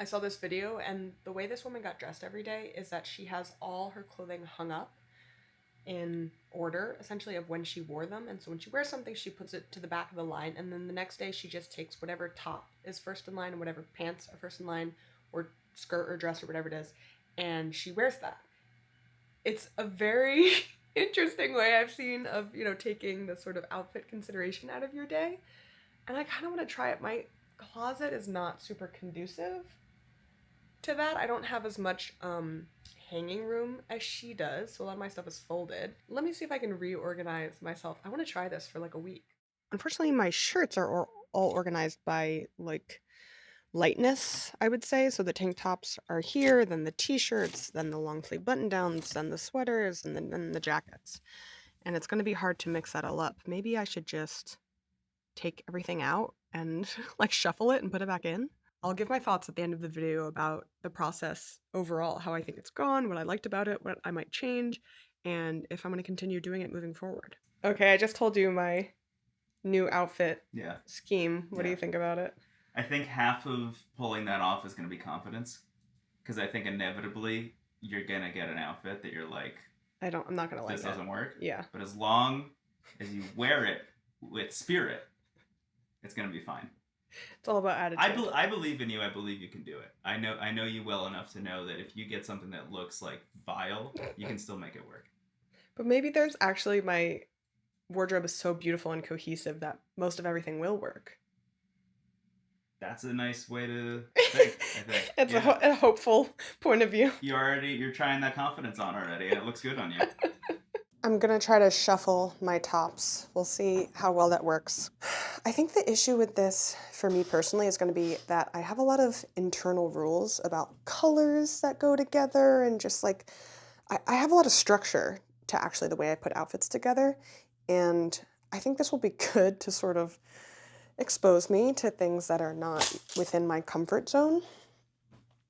I saw this video, and the way this woman got dressed every day is that she has all her clothing hung up in order, essentially, of when she wore them. And so when she wears something, she puts it to the back of the line, and then the next day she just takes whatever top is first in line and whatever pants are first in line, or skirt or dress or whatever it is, and she wears that. It's a very interesting way I've seen of, taking the sort of outfit consideration out of your day. And I kind of want to try it. My closet is not super conducive to that. I don't have as much hanging room as she does, so a lot of my stuff is folded. Let me see if I can reorganize myself. I want to try this for like a week. Unfortunately, my shirts are all organized by like lightness, I would say. So the tank tops are here, then the t-shirts, then the long sleeve button downs, then the sweaters, and then the jackets. And it's going to be hard to mix that all up. Maybe I should just take everything out and like shuffle it and put it back in. I'll give my thoughts at the end of the video about the process overall, how I think it's gone, what I liked about it, what I might change, and if I'm going to continue doing it moving forward. Okay, I just told you my new outfit scheme. What do you think about it? I think half of pulling that off is going to be confidence, because I think inevitably you're going to get an outfit that you're like, I'm not going to like this doesn't work. Yeah. But as long as you wear it with spirit, it's going to be fine. It's all about attitude. I believe in you. I believe you can do it. I know you well enough to know that if you get something that looks like vile, you can still make it work. But maybe there's actually, my wardrobe is so beautiful and cohesive that most of everything will work. That's a nice way to think, I think. It's a hopeful point of view. You're trying that confidence on already, and it looks good on you. I'm gonna try to shuffle my tops. We'll see how well that works. I think the issue with this, for me personally, is gonna be that I have a lot of internal rules about colors that go together, and just like, I have a lot of structure to actually the way I put outfits together. And I think this will be good to sort of expose me to things that are not within my comfort zone.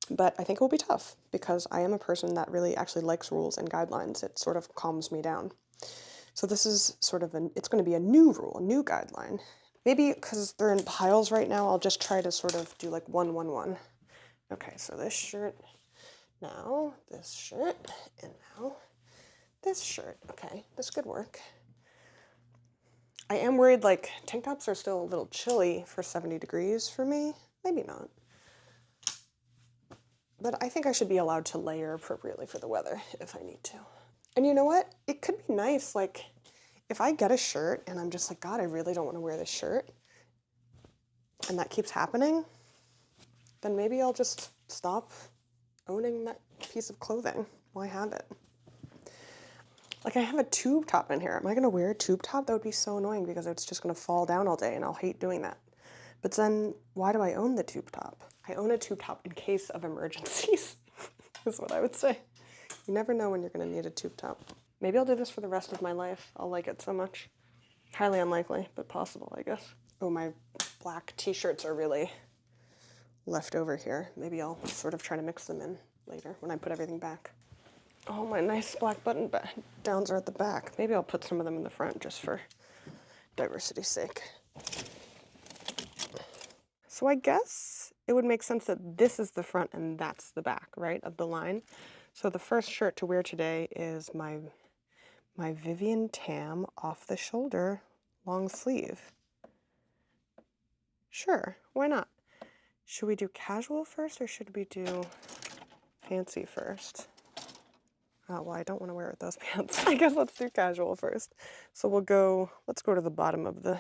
But I think it will be tough because I am a person that really actually likes rules and guidelines. It sort of calms me down. So this is sort of it's going to be a new rule, a new guideline. Maybe because they're in piles right now, I'll just try to sort of do like 1, 1, 1. Okay, so this shirt, now this shirt, and now this shirt. Okay, this could work. I am worried, like, tank tops are still a little chilly for 70 degrees for me. Maybe not. But I think I should be allowed to layer appropriately for the weather if I need to. And you know what? It could be nice, like, if I get a shirt and I'm just like, God, I really don't want to wear this shirt, and that keeps happening, then maybe I'll just stop owning that piece of clothing. Why have it? Like, I have a tube top in here. Am I going to wear a tube top? That would be so annoying because it's just going to fall down all day and I'll hate doing that. But then why do I own the tube top? I own a tube top in case of emergencies, is what I would say. You never know when you're going to need a tube top. Maybe I'll do this for the rest of my life. I'll like it so much. Highly unlikely, but possible, I guess. Oh, my black t-shirts are really left over here. Maybe I'll sort of try to mix them in later when I put everything back. Oh, my nice black button downs are at the back. Maybe I'll put some of them in the front just for diversity's sake. So I guess it would make sense that this is the front and that's the back, right, of the line. So the first shirt to wear today is my Vivienne Tam off the shoulder long sleeve. Sure, why not? Should we do casual first or should we do fancy first? Oh, well, I don't want to wear it with those pants. I guess let's do casual first. So let's go to the bottom of the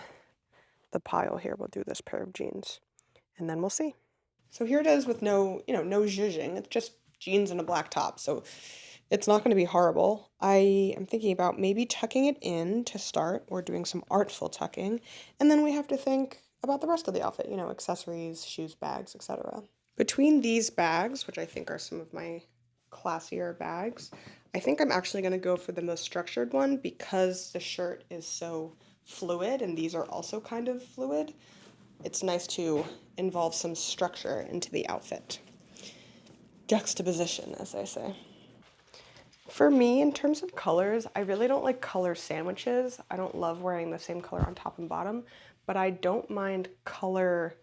pile here. We'll do this pair of jeans and then we'll see. So here it is with no zhuzhing. It's just jeans and a black top. So it's not going to be horrible. I am thinking about maybe tucking it in to start or doing some artful tucking. And then we have to think about the rest of the outfit, accessories, shoes, bags, etc. Between these bags, which I think are some of my classier bags, I think I'm actually going to go for the most structured one because the shirt is so fluid and these are also kind of fluid. It's nice to involve some structure into the outfit. Juxtaposition, as I say. For me, in terms of colors, I really don't like color sandwiches. I don't love wearing the same color on top and bottom, but I don't mind color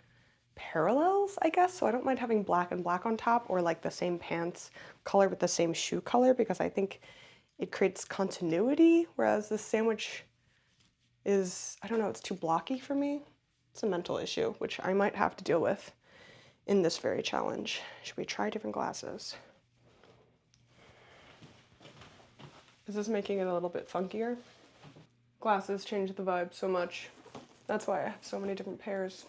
parallels, I guess. So I don't mind having black and black on top, or like the same pants color with the same shoe color, because I think it creates continuity, whereas the sandwich is, I don't know, it's too blocky for me. It's a mental issue, which I might have to deal with in this very challenge. Should we try different glasses? Is this making it a little bit funkier? Glasses change the vibe so much. That's why I have so many different pairs.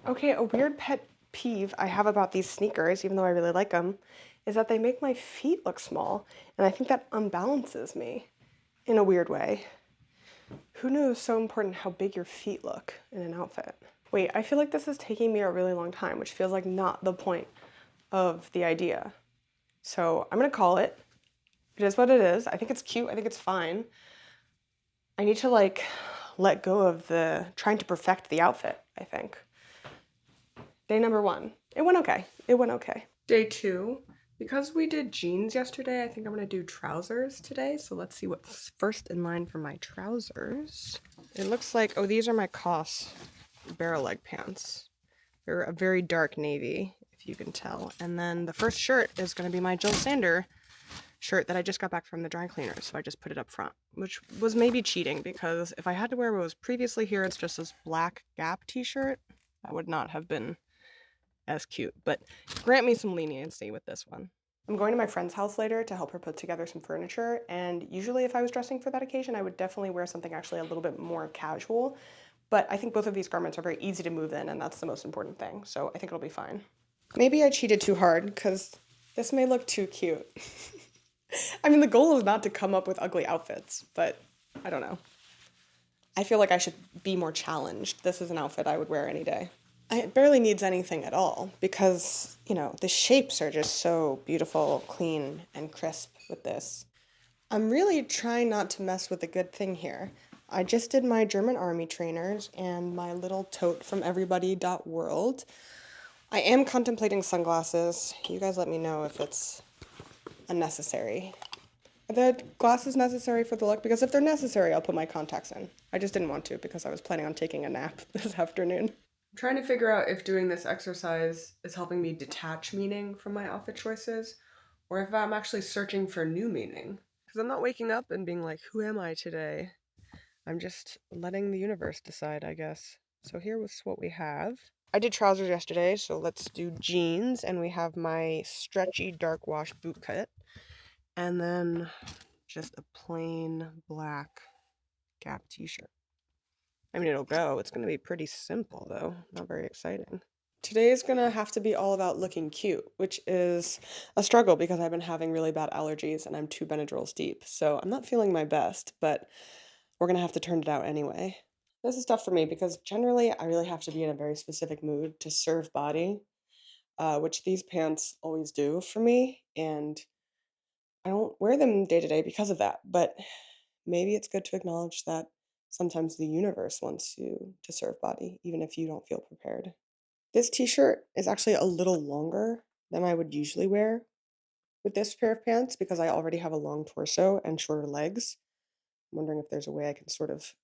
Okay, a weird pet peeve I have about these sneakers, even though I really like them, is that they make my feet look small, and I think that unbalances me in a weird way. Who knew it was so important how big your feet look in an outfit? Wait, I feel like this is taking me a really long time, which feels like not the point of the idea. So I'm gonna call it. It is what it is. I think it's cute. I think it's fine. I need to like let go of the trying to perfect the outfit, I think. Day number 1. It went okay. It went okay. Day 2. Because we did jeans yesterday, I think I'm gonna do trousers today. So let's see what's first in line for my trousers. It looks like, oh, these are my COS barrel leg pants. They're a very dark navy, if you can tell. And then the first shirt is gonna be my Jill Sander shirt that I just got back from the dry cleaner, so I just put it up front, which was maybe cheating, because if I had to wear what was previously here, it's just this black Gap t-shirt, that would not have been as cute, but grant me some leniency with this one. I'm going to my friend's house later to help her put together some furniture, and usually if I was dressing for that occasion, I would definitely wear something actually a little bit more casual, but I think both of these garments are very easy to move in, and that's the most important thing, so I think it'll be fine. Maybe I cheated too hard, because this may look too cute. I mean, the goal is not to come up with ugly outfits, but I don't know. I feel like I should be more challenged. This is an outfit I would wear any day. It barely needs anything at all because, you know, the shapes are just so beautiful, clean, and crisp with this. I'm really trying not to mess with a good thing here. I just did my German army trainers and my little tote from everybody.world. I am contemplating sunglasses. You guys let me know if it's unnecessary. Are the glasses necessary for the look? Because if they're necessary, I'll put my contacts in. I just didn't want to because I was planning on taking a nap this afternoon. I'm trying to figure out if doing this exercise is helping me detach meaning from my outfit choices, or if I'm actually searching for new meaning. Because I'm not waking up and being like, who am I today? I'm just letting the universe decide, I guess. So here's what we have. I did trousers yesterday, so let's do jeans, and we have my stretchy dark wash boot cut. And then just a plain black Gap t-shirt. I mean, it'll go. It's going to be pretty simple, though. Not very exciting. Today is going to have to be all about looking cute, which is a struggle because I've been having really bad allergies and I'm 2 Benadryls deep. So I'm not feeling my best, but we're going to have to turn it out anyway. This is tough for me because generally I really have to be in a very specific mood to serve body, which these pants always do for me. And I don't wear them day to day because of that, but maybe it's good to acknowledge that sometimes the universe wants you to serve body, even if you don't feel prepared. This t-shirt is actually a little longer than I would usually wear with this pair of pants because I already have a long torso and shorter legs. I'm wondering if there's a way I can sort of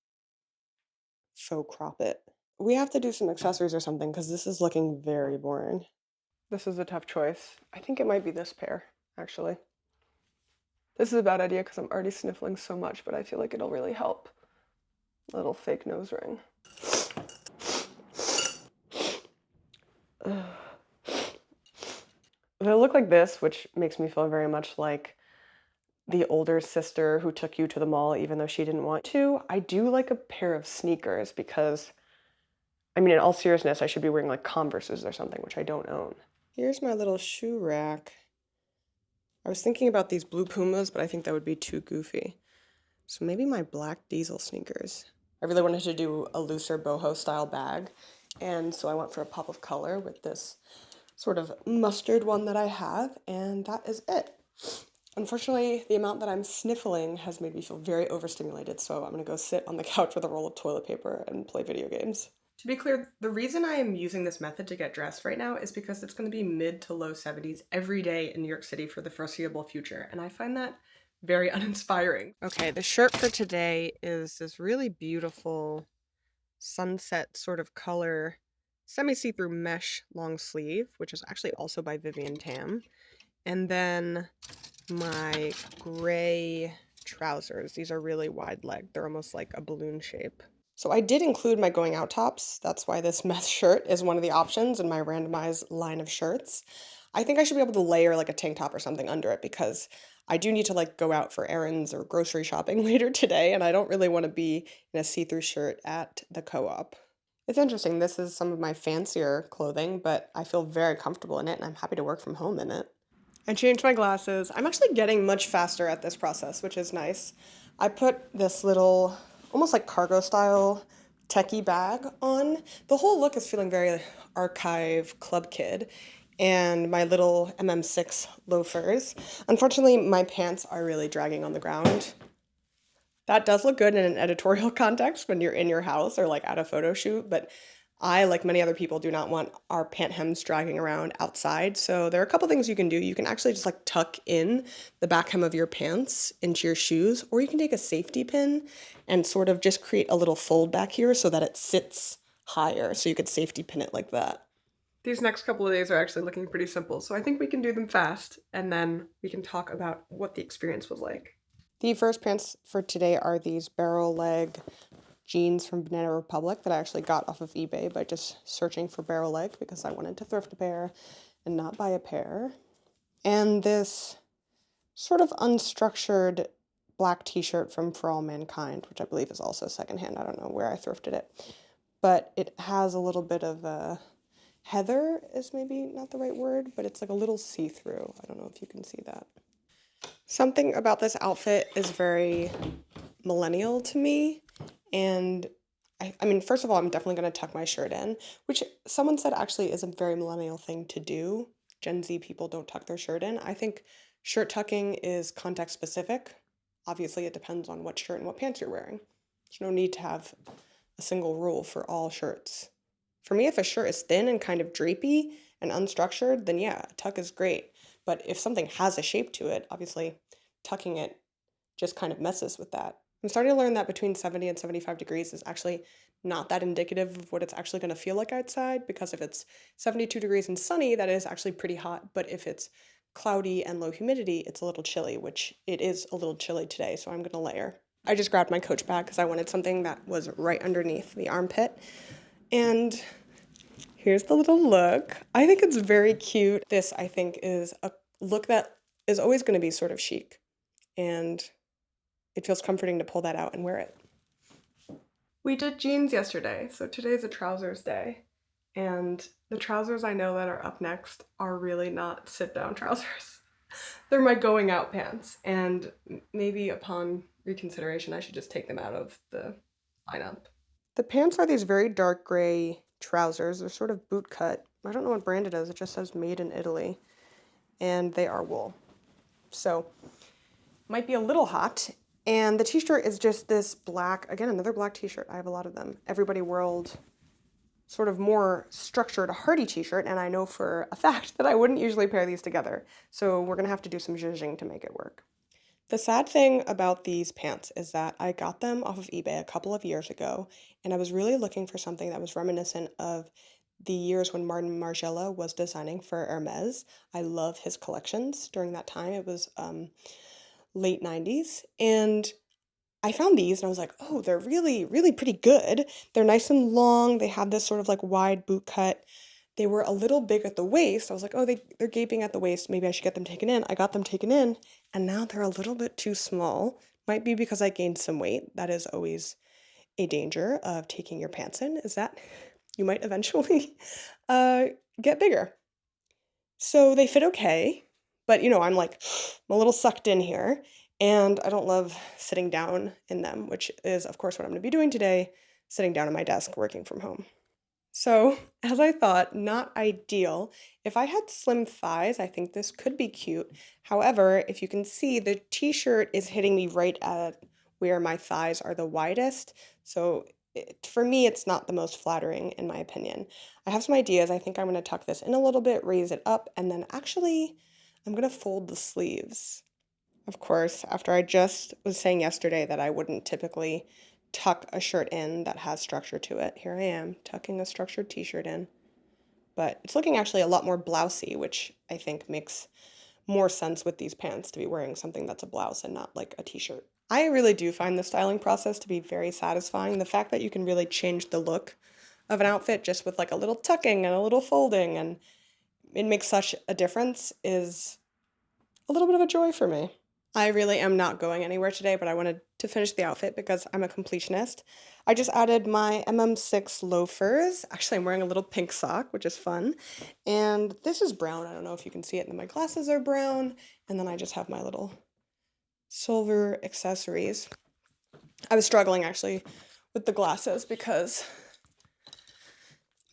faux crop it. We have to do some accessories or something because this is looking very boring. This is a tough choice. I think it might be this pair, actually. This is a bad idea because I'm already sniffling so much, but I feel like it'll really help. Little fake nose ring. They look like this, which makes me feel very much like the older sister who took you to the mall even though she didn't want to. I do like a pair of sneakers because, I mean, in all seriousness, I should be wearing like Converses or something, which I don't own. Here's my little shoe rack. I was thinking about these blue Pumas, but I think that would be too goofy. So maybe my black Diesel sneakers. I really wanted to do a looser boho style bag, and so I went for a pop of color with this sort of mustard one that I have, and that is it. Unfortunately, the amount that I'm sniffling has made me feel very overstimulated, so I'm gonna go sit on the couch with a roll of toilet paper and play video games. To be clear, the reason I am using this method to get dressed right now is because it's going to be mid to low 70s every day in New York City for the foreseeable future, and I find that very uninspiring. Okay, the shirt for today is this really beautiful sunset sort of color semi-see-through mesh long sleeve, which is actually also by Vivian Tam. And then my gray trousers. These are really wide leg. They're almost like a balloon shape. So I did include my going out tops. That's why this mess shirt is one of the options in my randomized line of shirts. I think I should be able to layer like a tank top or something under it because I do need to like go out for errands or grocery shopping later today, and I don't really want to be in a see-through shirt at the co-op. It's interesting. This is some of my fancier clothing, but I feel very comfortable in it and I'm happy to work from home in it. I changed my glasses. I'm actually getting much faster at this process, which is nice. I put this little, almost like cargo style techie bag on. The whole look is feeling very archive club kid. And my little MM6 loafers. Unfortunately, my pants are really dragging on the ground. That does look good in an editorial context when you're in your house or like at a photo shoot, but I, like many other people, do not want our pant hems dragging around outside. So there are a couple things you can do. You can actually just like tuck in the back hem of your pants into your shoes, or you can take a safety pin and sort of just create a little fold back here so that it sits higher. So you could safety pin it like that. These next couple of days are actually looking pretty simple, so I think we can do them fast, and then we can talk about what the experience was like. The first pants for today are these barrel leg jeans from Banana Republic that I actually got off of eBay by just searching for barrel leg because I wanted to thrift a pair and not buy a pair. And this sort of unstructured black t-shirt from For All Mankind, which I believe is also secondhand. I don't know where I thrifted it. But it has a little bit of a heather is maybe not the right word, but it's like a little see-through. I don't know if you can see that. Something about this outfit is very millennial to me. And I mean, first of all, I'm definitely going to tuck my shirt in, which someone said actually is a very millennial thing to do. Gen Z people don't tuck their shirt in. I think shirt tucking is context specific. Obviously, it depends on what shirt and what pants you're wearing. There's no need to have a single rule for all shirts. For me, if a shirt is thin and kind of drapey and unstructured, then yeah, a tuck is great. But if something has a shape to it, obviously tucking it just kind of messes with that. I'm starting to learn that between 70 and 75 degrees is actually not that indicative of what it's actually going to feel like outside, because if it's 72 degrees and sunny, that is actually pretty hot. But if it's cloudy and low humidity, it's a little chilly, which it is a little chilly today, so I'm going to layer. I just grabbed my Coach bag because I wanted something that was right underneath the armpit. And here's the little look. I think it's very cute. This, I think, is a look that is always going to be sort of chic. And it feels comforting to pull that out and wear it. We did jeans yesterday, so today's a trousers day. And the trousers I know that are up next are really not sit-down trousers. They're my going out pants, and maybe upon reconsideration I should just take them out of the lineup. The pants are these very dark gray trousers. They're sort of boot cut. I don't know what brand it is. It just says made in Italy. And they are wool. So, might be a little hot. And the t-shirt is just this black, again, another black t-shirt. I have a lot of them. Everybody World, sort of more structured, hardy t-shirt. And I know for a fact that I wouldn't usually pair these together. So we're going to have to do some zhuzhing to make it work. The sad thing about these pants is that I got them off of eBay a couple of years ago, and I was really looking for something that was reminiscent of the years when Martin Margiela was designing for Hermes. I love his collections during that time. It was late 90s, and I found these and I was like, oh, they're really, really pretty good. They're nice and long. They have this sort of like wide boot cut. They were a little big at the waist. I was like, oh, they're gaping at the waist. Maybe I should get them taken in. I got them taken in, and now they're a little bit too small. Might be because I gained some weight. That is always a danger of taking your pants in, is that you might eventually get bigger. So they fit okay, but I'm like, I'm a little sucked in here, and I don't love sitting down in them, which is, of course, what I'm going to be doing today, sitting down at my desk working from home. So, as I thought, not ideal. If I had slim thighs, I think this could be cute. However, if you can see, the t-shirt is hitting me right at where my thighs are the widest. So, for me, it's not the most flattering, in my opinion. I have some ideas. I think I'm going to tuck this in a little bit, raise it up, and then actually, I'm going to fold the sleeves. Of course, after I just was saying yesterday that I wouldn't typically tuck a shirt in that has structure to it. Here I am, tucking a structured t-shirt in. but it's looking actually a lot more blousey, which I think makes more sense with these pants to be wearing something that's a blouse and not like a t-shirt. I really do find the styling process to be very satisfying. The fact that you can really change the look of an outfit just with like a little tucking and a little folding, and it makes such a difference, is a little bit of a joy for me. I really am not going anywhere today, but I wanted to finish the outfit because I'm a completionist. I just added my MM6 loafers. Actually, I'm wearing a little pink sock, which is fun. And this is brown. I don't know if you can see it. And then my glasses are brown. And then I just have my little silver accessories. I was struggling actually with the glasses because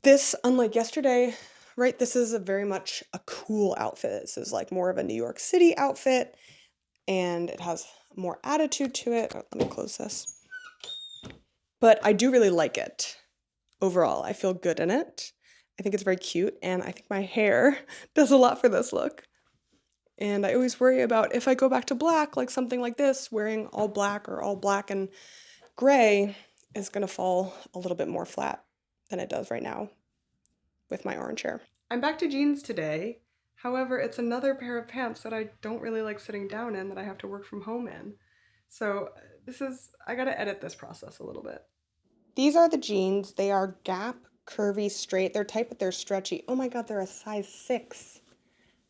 this, unlike yesterday, right, this is a very much a cool outfit. This is like more of a New York City outfit, and it has more attitude to it. Oh, let me close this. But I do really like it. Overall, I feel good in it. I think it's very cute, and I think my hair does a lot for this look. And I always worry about if I go back to black, like something like this, wearing all black or all black and gray is gonna fall a little bit more flat than it does right now with my orange hair. I'm back to jeans today. However, it's another pair of pants that I don't really like sitting down in, that I have to work from home in. So I gotta edit this process a little bit. These are the jeans. They are Gap, curvy, straight. They're tight, but they're stretchy. Oh my God, they're a size 6.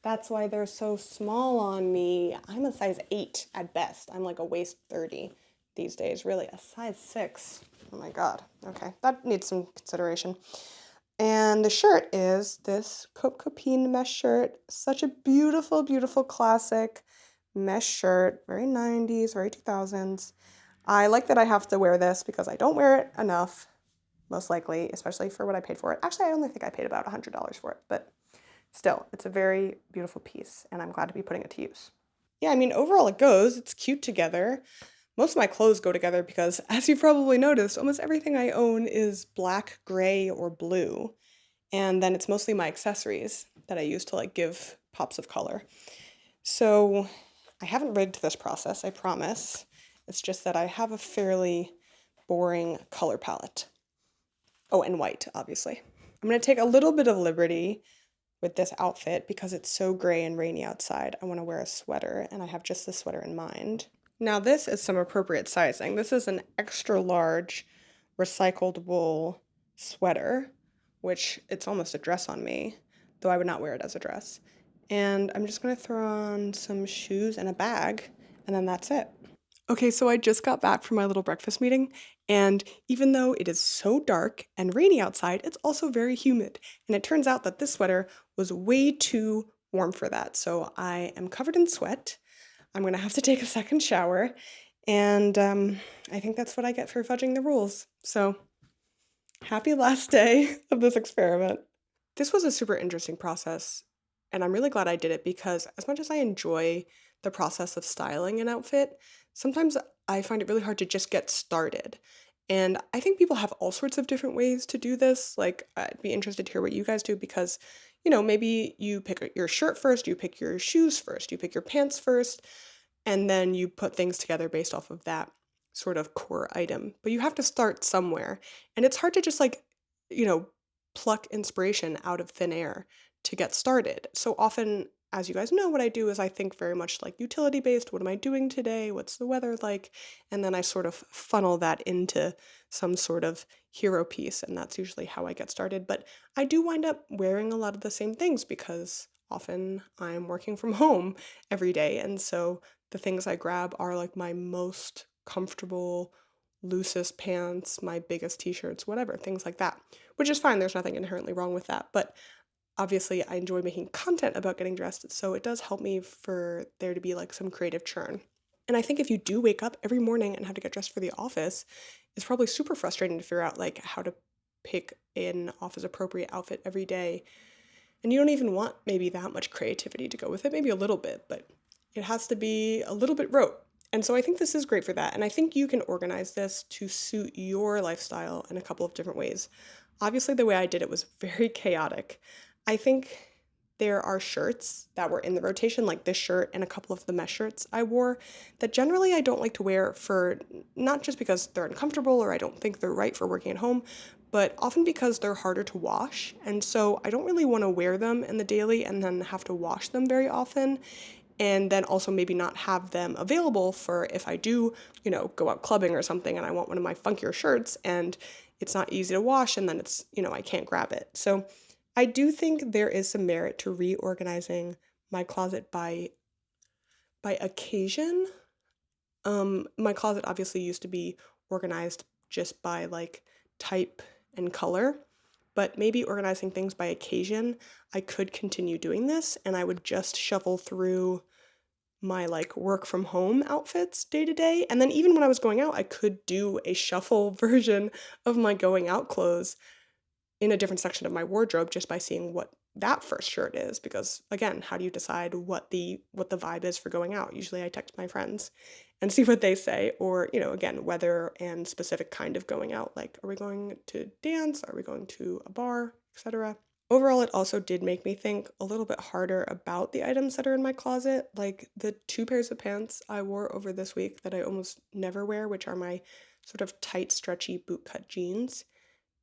That's why they're so small on me. I'm a size 8 at best. I'm like a waist 30 these days. Really, a size 6. Oh my God. Okay, that needs some consideration. And the shirt is this Cope Copine mesh shirt. Such a beautiful, beautiful classic mesh shirt. Very 90s, very 2000s. I like that I have to wear this because I don't wear it enough, most likely, especially for what I paid for it. Actually, I only think I paid about $100 for it, but still, it's a very beautiful piece, and I'm glad to be putting it to use. Yeah, I mean, overall it goes. It's cute together. Most of my clothes go together because, as you've probably noticed, almost everything I own is black, gray, or blue. And then it's mostly my accessories that I use to like give pops of color. So I haven't rigged this process, I promise. It's just that I have a fairly boring color palette. Oh, and white, obviously. I'm going to take a little bit of liberty with this outfit because it's so gray and rainy outside. I want to wear a sweater, and I have just this sweater in mind. Now this is some appropriate sizing. This is an extra large recycled wool sweater, which it's almost a dress on me, though I would not wear it as a dress. And I'm just gonna throw on some shoes and a bag, and then that's it. Okay, so I just got back from my little breakfast meeting, and even though it is so dark and rainy outside, it's also very humid. And it turns out that this sweater was way too warm for that. So I am covered in sweat. I'm gonna have to take a second shower, and I think that's what I get for fudging the rules. So happy last day of this experiment. This was a super interesting process, and I'm really glad I did it because as much as I enjoy the process of styling an outfit, sometimes I find it really hard to just get started. And I think people have all sorts of different ways to do this. Like, I'd be interested to hear what you guys do because, maybe you pick your shirt first, you pick your shoes first, you pick your pants first, and then you put things together based off of that sort of core item. But you have to start somewhere. And it's hard to just you know, pluck inspiration out of thin air to get started. So often, as you guys know, what I do is I think very much like utility based. What am I doing today? What's the weather like? And then I sort of funnel that into some sort of hero piece. And that's usually how I get started. But I do wind up wearing a lot of the same things because often I'm working from home every day. And so the things I grab are like my most comfortable, loosest pants, my biggest t-shirts, whatever, things like that, which is fine. There's nothing inherently wrong with that. But obviously, I enjoy making content about getting dressed, so it does help me for there to be like some creative churn. And I think if you do wake up every morning and have to get dressed for the office, it's probably super frustrating to figure out like how to pick an office appropriate outfit every day. And you don't even want maybe that much creativity to go with it, maybe a little bit, but it has to be a little bit rote. And so I think this is great for that. And I think you can organize this to suit your lifestyle in a couple of different ways. Obviously, the way I did it was very chaotic. I think there are shirts that were in the rotation, like this shirt and a couple of the mesh shirts I wore, that generally I don't like to wear for, not just because they're uncomfortable or I don't think they're right for working at home, but often because they're harder to wash. And so I don't really want to wear them in the daily and then have to wash them very often. And then also maybe not have them available for if I do, go out clubbing or something and I want one of my funkier shirts and it's not easy to wash and then it's, I can't grab it. So I do think there is some merit to reorganizing my closet by occasion. My closet obviously used to be organized just by like type and color, but maybe organizing things by occasion, I could continue doing this and I would just shuffle through my like work from home outfits day to day. And then even when I was going out, I could do a shuffle version of my going out clothes in a different section of my wardrobe just by seeing what that first shirt is, because again, how do you decide what the vibe is for going out? Usually I text my friends and see what they say, or again, weather and specific kind of going out, like are we going to dance, are we going to a bar, etc. Overall, it also did make me think a little bit harder about the items that are in my closet, like the two pairs of pants I wore over this week that I almost never wear, which are my sort of tight stretchy bootcut jeans.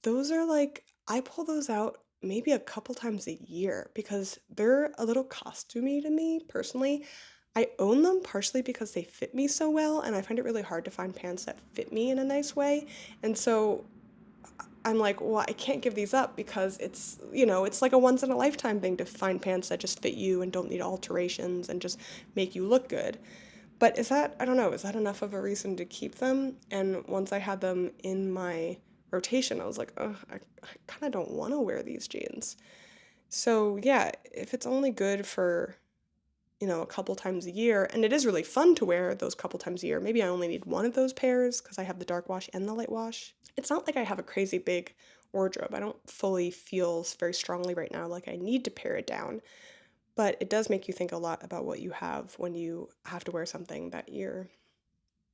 Those are like, I pull those out maybe a couple times a year because they're a little costumey to me personally. I own them partially because they fit me so well, and I find it really hard to find pants that fit me in a nice way. And so I'm like, well, I can't give these up because it's like a once in a lifetime thing to find pants that just fit you and don't need alterations and just make you look good. But I don't know, is that enough of a reason to keep them? And once I had them in my rotation, I was like, oh, I kind of don't want to wear these jeans. So yeah, if it's only good for, a couple times a year, and it is really fun to wear those couple times a year, maybe I only need one of those pairs because I have the dark wash and the light wash. It's not like I have a crazy big wardrobe. I don't fully feel very strongly right now like I need to pare it down. But it does make you think a lot about what you have when you have to wear something that you're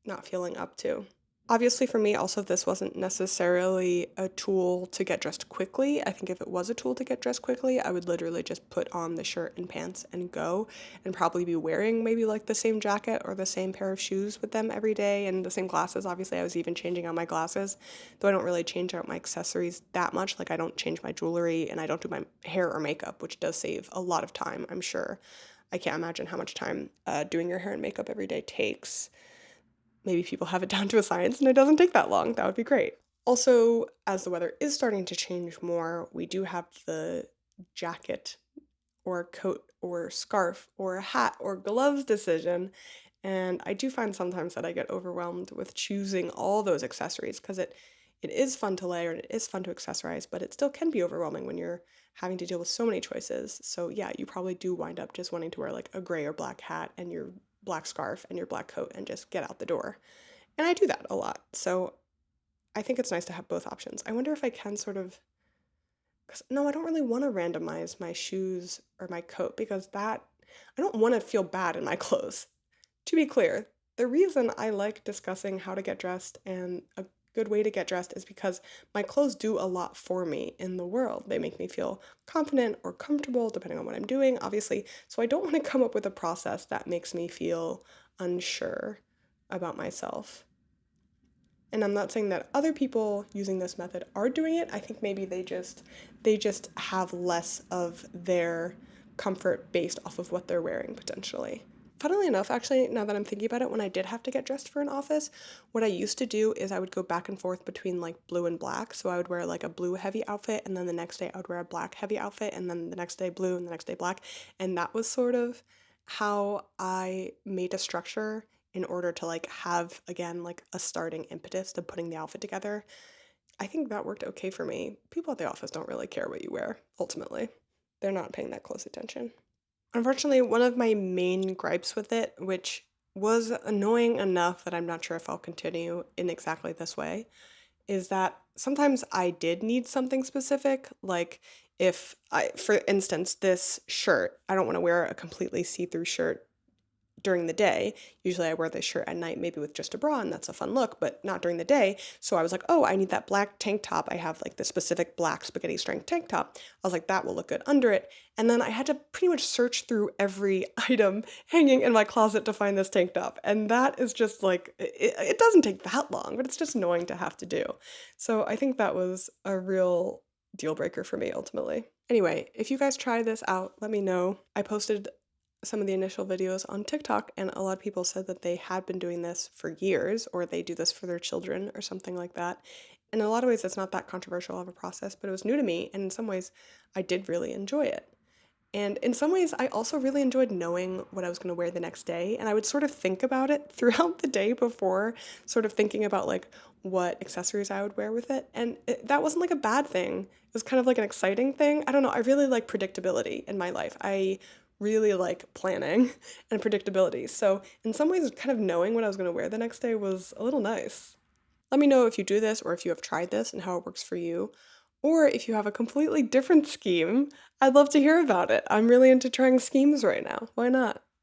not feeling up to. Obviously, for me, also, this wasn't necessarily a tool to get dressed quickly. I think if it was a tool to get dressed quickly, I would literally just put on the shirt and pants and go, and probably be wearing maybe like the same jacket or the same pair of shoes with them every day and the same glasses. Obviously, I was even changing out my glasses, though I don't really change out my accessories that much. Like, I don't change my jewelry and I don't do my hair or makeup, which does save a lot of time, I'm sure. I can't imagine how much time doing your hair and makeup every day takes. Maybe people have it down to a science and it doesn't take that long. That would be great. Also, as the weather is starting to change more, we do have the jacket or coat or scarf or a hat or gloves decision. And I do find sometimes that I get overwhelmed with choosing all those accessories because it is fun to layer and it is fun to accessorize, but it still can be overwhelming when you're having to deal with so many choices. So yeah, you probably do wind up just wanting to wear like a gray or black hat and your black scarf and your black coat and just get out the door. And I do that a lot. So I think it's nice to have both options. I wonder if I can sort of, because no, I don't really want to randomize my shoes or my coat because I don't want to feel bad in my clothes. To be clear, the reason I like discussing how to get dressed and a good way to get dressed is because my clothes do a lot for me in the world. They make me feel confident or comfortable depending on what I'm doing, obviously. So I don't want to come up with a process that makes me feel unsure about myself. And I'm not saying that other people using this method are doing it. I think maybe they just have less of their comfort based off of what they're wearing potentially. Funnily enough, actually, now that I'm thinking about it, when I did have to get dressed for an office, what I used to do is I would go back and forth between like blue and black. So I would wear like a blue heavy outfit, and then the next day I would wear a black heavy outfit, and then the next day blue, and the next day black. And that was sort of how I made a structure in order to like have, again, like a starting impetus to putting the outfit together. I think that worked okay for me. People at the office don't really care what you wear, ultimately. They're not paying that close attention. Unfortunately, one of my main gripes with it, which was annoying enough that I'm not sure if I'll continue in exactly this way, is that sometimes I did need something specific. Like if I, for instance, this shirt, I don't want to wear a completely see-through shirt, during the day. Usually I wear this shirt at night, maybe with just a bra, and that's a fun look, but not during the day. So I was like, oh, I need that black tank top. I have like the specific black spaghetti strength tank top. I was like, that will look good under it. And then I had to pretty much search through every item hanging in my closet to find this tank top. And that is just like, it doesn't take that long, but it's just annoying to have to do. So I think that was a real deal breaker for me ultimately. Anyway, if you guys try this out, let me know. I posted some of the initial videos on TikTok, and a lot of people said that they had been doing this for years, or they do this for their children or something like that. In a lot of ways, it's not that controversial of a process, but it was new to me, and in some ways, I did really enjoy it. And in some ways, I also really enjoyed knowing what I was going to wear the next day. And I would sort of think about it throughout the day before, sort of thinking about like what accessories I would wear with it. And that wasn't like a bad thing. It was kind of like an exciting thing. I don't know. I really like predictability in my life. I really like planning and predictability. So in some ways, kind of knowing what I was going to wear the next day was a little nice. Let me know if you do this or if you have tried this and how it works for you. Or if you have a completely different scheme, I'd love to hear about it. I'm really into trying schemes right now. Why not?